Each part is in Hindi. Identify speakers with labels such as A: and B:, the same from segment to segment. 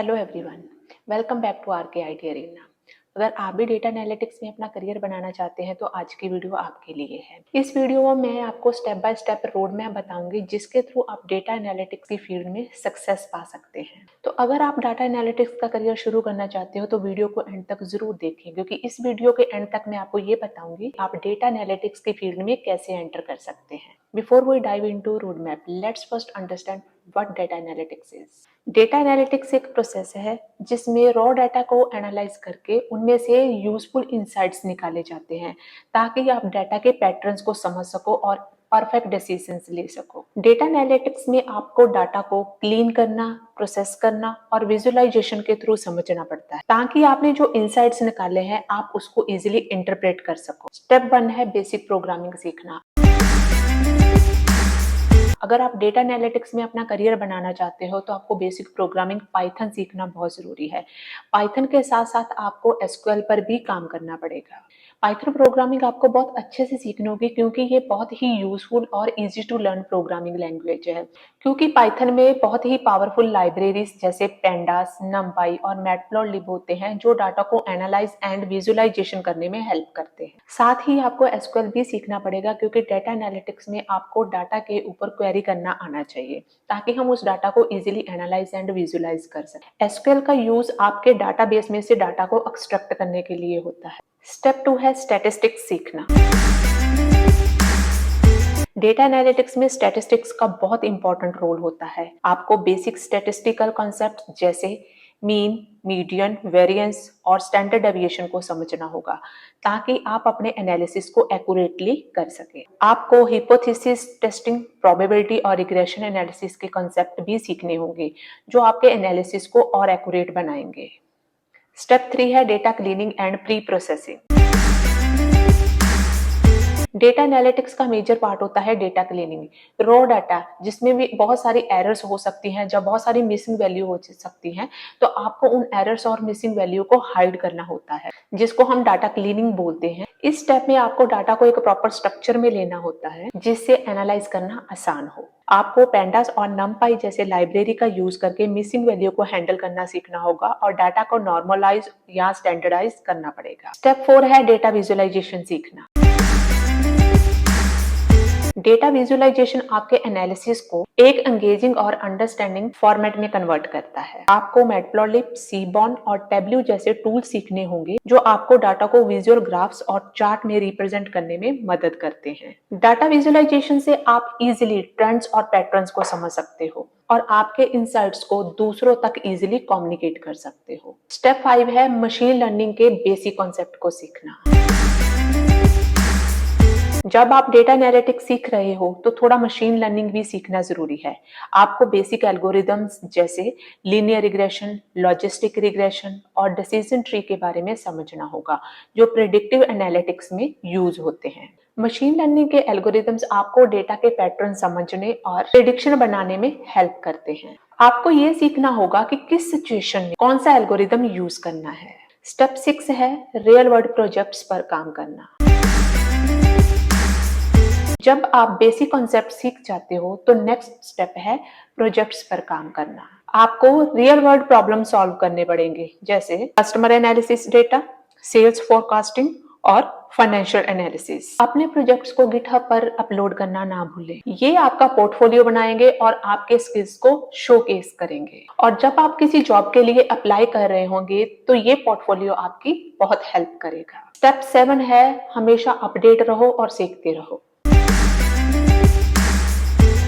A: Hello everyone, welcome back to R K IT arena. अगर आप भी डेटा एनालिटिक्स में अपना करियर बनाना चाहते हैं तो आज की वीडियो आपके लिए है। इस वीडियो में मैं आपको step by step road map बताऊंगी जिसके थ्रू आप डेटा एनालिटिक्स की फील्ड में सक्सेस पा सकते हैं। तो अगर आप डाटा एनालिटिक्स का करियर शुरू करना चाहते हो तो वीडियो को एंड तक जरूर देखें, क्योंकि इस वीडियो के एंड तक मैं आपको ये बताऊंगी आप डेटा एनालिटिक्स की फील्ड में कैसे एंटर कर सकते हैं। Before we dive into road map, let's first understand what data analytics is. Data analytics एक प्रोसेस है जिसमें रॉ डाटा को एनालाइज करके उनमें से यूजफुल इंसाइट्स निकाले जाते हैं ताकि आप डाटा के पैटर्न्स को समझ सको और परफेक्ट डिसीजंस ले सको। डेटा एनालिटिक्स में आपको डाटा को क्लीन करना, प्रोसेस करना और विजुअलाइजेशन के थ्रू समझना पड़ता है ताकि आपने जो इंसाइट्स निकाले हैं आप उसको इजीली इंटरप्रेट कर सको। स्टेप 1 है बेसिक प्रोग्रामिंग सीखना। अगर आप डेटा एनालिटिक्स में अपना करियर बनाना चाहते हो तो आपको बेसिक प्रोग्रामिंग पाइथन सीखना बहुत जरूरी है। पाइथन के साथ साथ आपको एसक्यूएल पर भी काम करना पड़ेगा। पाइथन प्रोग्रामिंग आपको बहुत अच्छे से सीखनी होगी क्योंकि ये बहुत ही यूजफुल और easy to learn programming language है। क्योंकि पाइथन में बहुत ही पावरफुल लाइब्रेरीज जैसे पेंडास, नमपाई और मैटप्लॉटलिब होते हैं जो डाटा को एनालाइज एंड विजुअलाइजेशन करने में हेल्प करते हैं। साथ ही आपको एसक्यूएल भी सीखना पड़ेगा क्योंकि डेटा एनालिटिक्स में आपको डाटा के ऊपर क्वेरी करना आना चाहिए ताकि हम उस डाटा को इजीली एनालाइज एंड विजुअलाइज कर सकें। एसक्यूएल का यूज आपके डाटाबेस में से डाटा को एक्सट्रैक्ट करने के लिए होता है। स्टेप 2 है स्टैटिस्टिक्स सीखना। डेटा एनालिटिक्स में स्टैटिस्टिक्स का बहुत इंपॉर्टेंट रोल होता है। आपको बेसिक स्टैटिस्टिकल कॉन्सेप्ट जैसे मीन, मीडियन, वेरिएंस और स्टैंडर्ड डेविएशन को समझना होगा ताकि आप अपने एनालिसिस को एक्यूरेटली कर सके। आपको हिपोथेसिस टेस्टिंग, प्रोबेबिलिटी और रिग्रेशन एनालिसिस के कॉन्सेप्ट भी सीखने होंगे जो आपके एनालिसिस को और एक्यूरेट बनाएंगे। स्टेप 3 है data cleaning and pre processing. Data analytics का मेजर पार्ट होता है डेटा क्लीनिंग। रॉ डाटा जिसमें भी बहुत सारी एरर्स हो सकती हैं, जब बहुत सारी मिसिंग वैल्यू हो सकती हैं, तो आपको उन एरर्स और मिसिंग वैल्यू को हाइड करना होता है जिसको हम डाटा क्लीनिंग बोलते हैं। इस स्टेप में आपको डाटा को एक प्रॉपर स्ट्रक्चर में लेना होता है जिससे एनालाइज करना आसान हो। आपको पेंडास और नमपाई जैसे लाइब्रेरी का यूज करके मिसिंग वैल्यू को हैंडल करना सीखना होगा और डाटा को नॉर्मलाइज या स्टैंडर्डाइज करना पड़ेगा। स्टेप 4 है डेटा विजुअलाइजेशन सीखना। डेटा विजुअलाइजेशन आपके एनालिसिस को एक एंगेजिंग और अंडरस्टैंडिंग फॉर्मेट में कन्वर्ट करता है। आपको मैटप्लॉटलिब, सीबॉर्न और टेबल्यू जैसे टूल सीखने होंगे जो आपको डाटा को विजुअल ग्राफ्स और चार्ट में रिप्रेजेंट करने में मदद करते हैं। डाटा विजुअलाइजेशन से आप इजीली ट्रेंड्स और पैटर्न्स को समझ सकते हो और आपके इंसाइट्स को दूसरों तक इजीली कम्युनिकेट कर सकते हो। स्टेप 5 है मशीन लर्निंग के बेसिक कॉन्सेप्ट को सीखना। जब आप डेटा एनालिटिक्स सीख रहे हो तो थोड़ा मशीन लर्निंग भी सीखना जरूरी है। आपको बेसिक एल्गोरिदम्स जैसे लीनियर रिग्रेशन, लॉजिस्टिक रिग्रेशन और डिसीजन ट्री के बारे में समझना होगा जो प्रेडिक्टिव एनालिटिक्स में यूज होते हैं। मशीन लर्निंग के एल्गोरिदम्स आपको डेटा के पैटर्न समझने और प्रेडिक्शन बनाने में हेल्प करते हैं। आपको ये सीखना होगा कि किस सिचुएशन में कौन सा एल्गोरिदम यूज करना है। स्टेप 6 है रियल वर्ल्ड प्रोजेक्ट्स पर काम करना। जब आप बेसिक कॉन्सेप्ट सीख जाते हो तो नेक्स्ट स्टेप है प्रोजेक्ट्स पर काम करना। आपको रियल वर्ल्ड प्रॉब्लम सॉल्व करने पड़ेंगे जैसे customer analysis data, sales forecasting और फाइनेंशियल एनालिसिस। अपने प्रोजेक्ट्स को गिटहब पर अपलोड करना ना भूलें। ये आपका पोर्टफोलियो बनाएंगे और आपके स्किल्स को शोकेस करेंगे। और जब आप किसी जॉब के लिए अप्लाई कर रहे होंगे तो ये पोर्टफोलियो आपकी बहुत हेल्प करेगा। स्टेप 7 है हमेशा अपडेट रहो और सीखते रहो।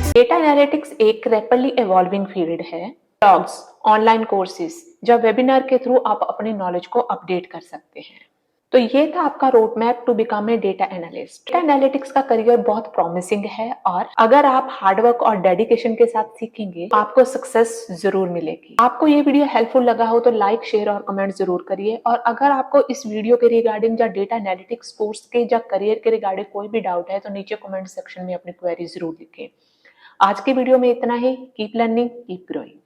A: डेटा एनालिटिक्स एक रैपिडली इवॉल्विंग फील्ड है। ब्लॉग्स, ऑनलाइन कोर्सेज, जब वेबिनार के थ्रू आप अपनी नॉलेज को अपडेट कर सकते हैं। तो ये था आपका road map to become a data analyst. Data analytics का करियर बहुत प्रॉमिसिंग है और अगर आप हार्डवर्क और डेडिकेशन के साथ सीखेंगे आपको सक्सेस जरूर मिलेगी। आपको ये वीडियो हेल्पफुल लगा हो तो लाइक, शेयर और कमेंट जरूर करिए। और अगर आपको इस वीडियो के रिगार्डिंग या डेटा एनालिटिक्स कोर्स के या करियर के रिगार्डिंग कोई भी डाउट है तो नीचे कमेंट सेक्शन में अपनी क्वेरी जरूर लिखें। आज की वीडियो में इतना ही। Keep learning, keep growing.